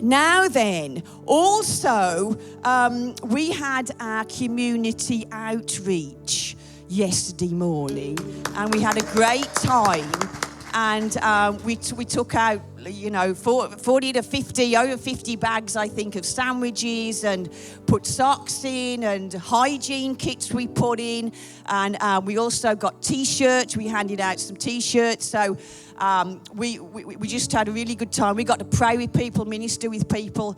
Now then, also, we had our community outreach yesterday morning, and we had a great time. And we took out, 40 to 50, over 50 bags, I think, of sandwiches, and put socks in, and hygiene kits we put in. And we also got T-shirts. We handed out some T-shirts. So we just had a really good time. We got to pray with people, minister with people,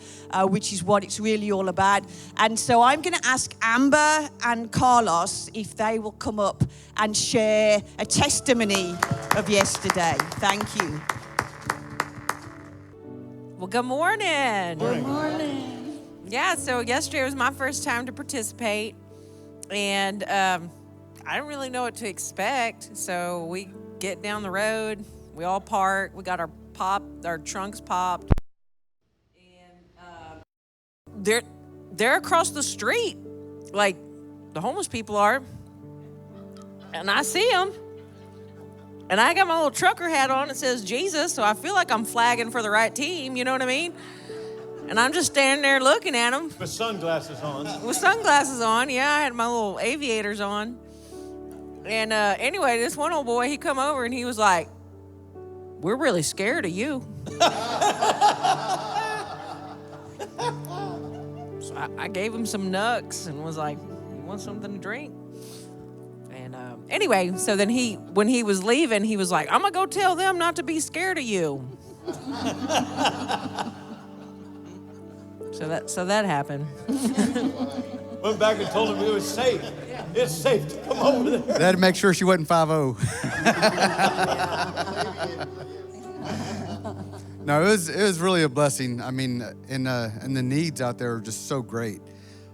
which is what it's really all about. And so I'm going to ask Amber and Carlos if they will come up and share a testimony of yesterday. Thank you. Well, good morning. Good morning. Yeah, so yesterday was my first time to participate, and I didn't really know what to expect. So we get down the road, we all park, we got our trunks popped, and they're across the street, like the homeless people are, and I see them. And I got my little trucker hat on that says Jesus, so I feel like I'm flagging for the right team, you know what I mean? And I'm just standing there looking at them. With sunglasses on. With sunglasses on, yeah. I had my little aviators on. And anyway, this one old boy, he come over and he was like, "We're really scared of you." So I gave him some nugs and was like, "You want something to drink?" Anyway, so then when he was leaving, he was like, "I'm going to go tell them not to be scared of you." So that happened. Went back and told him it was safe. It's safe to come over there. They had to make sure she wasn't 5-0. No, it was really a blessing. I mean, and the needs out there are just so great.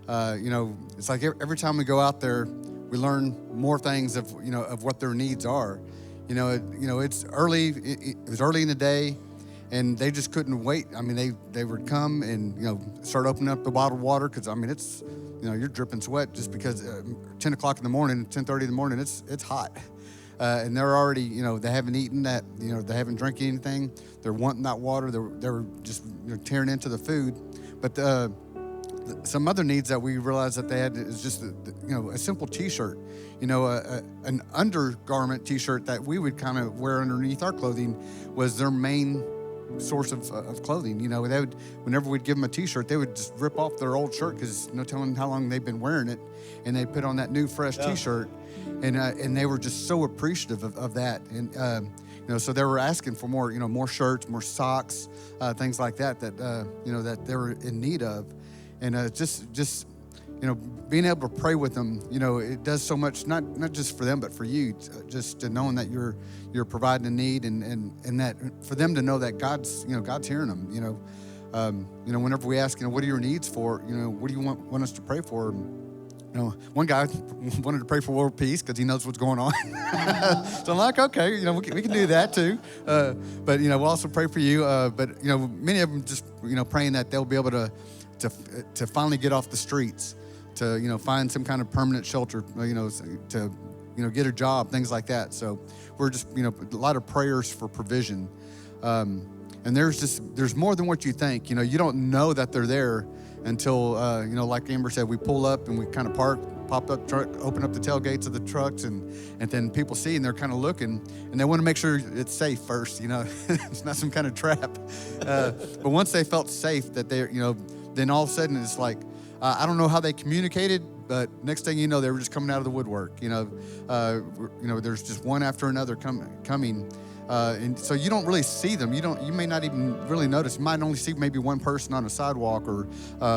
It's like every time we go out there, we learn more things of what their needs are. It's early. It was early in the day, and they just couldn't wait. I mean, they would come and start opening up the bottled water, because it's you're dripping sweat just because 10 o'clock in the morning, 10:30 in the morning, it's hot, and they're already they haven't eaten that, they haven't drank anything. They're wanting that water. They're just tearing into the food, but. Some other needs that we realized that they had is just a simple T-shirt, an undergarment T-shirt that we would kind of wear underneath our clothing was their main source of clothing. They would, whenever we'd give them a T-shirt, they would just rip off their old shirt because no telling how long they've been wearing it, and they put on that new fresh T-shirt, and they were just so appreciative of that, and so they were asking for more, more shirts, more socks, things like that that they were in need of. And just being able to pray with them, it does so much, not just for them, but for you, just to knowing that you're providing a need, and that for them to know that God's hearing them. Whenever we ask, what are your needs for? What do you want us to pray for? One guy wanted to pray for world peace because he knows what's going on. So I'm like, okay, we can do that too. But we'll also pray for you. But many of them just praying that they'll be able to finally get off the streets, to find some kind of permanent shelter, to get a job, things like that. So we're just a lot of prayers for provision, and there's more than what you think. You don't know that they're there until like Amber said, we pull up and we kind of pop up truck, open up the tailgates of the trucks, and then people see and they're kind of looking, and they want to make sure it's safe first. It's not some kind of trap. But once they felt safe, that they're then all of a sudden it's like, I don't know how they communicated, but next thing you know, they were just coming out of the woodwork. There's just one after another coming, and so you don't really see them. You may not even really notice. You might only see maybe one person on a sidewalk or,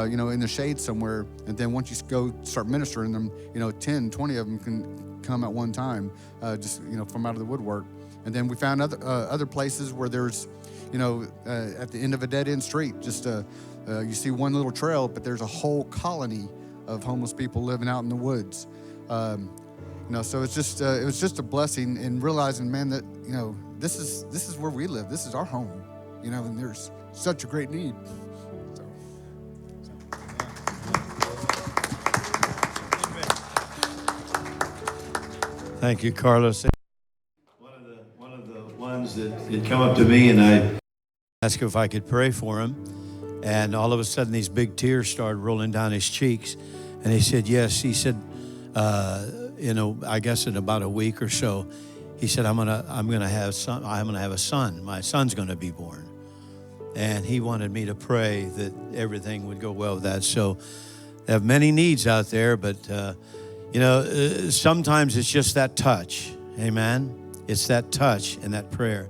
in the shade somewhere. And then once you go start ministering them, 10, 20 of them can come at one time, from out of the woodwork. And then we found other places where there's, at the end of a dead-end street, you see one little trail, but there's a whole colony of homeless people living out in the woods. So it's just it was just a blessing in realizing, man, that this is where we live. This is our home, and there's such a great need. Thank you, Carlos. One of the ones that had come up to me, and I asked if I could pray for him. And all of a sudden, these big tears started rolling down his cheeks. And he said, yes. He said, I guess in about a week or so, he said, I'm gonna have a son. My son's gonna be born. And he wanted me to pray that everything would go well with that. So they have many needs out there, but sometimes it's just that touch. Amen. It's that touch and that prayer.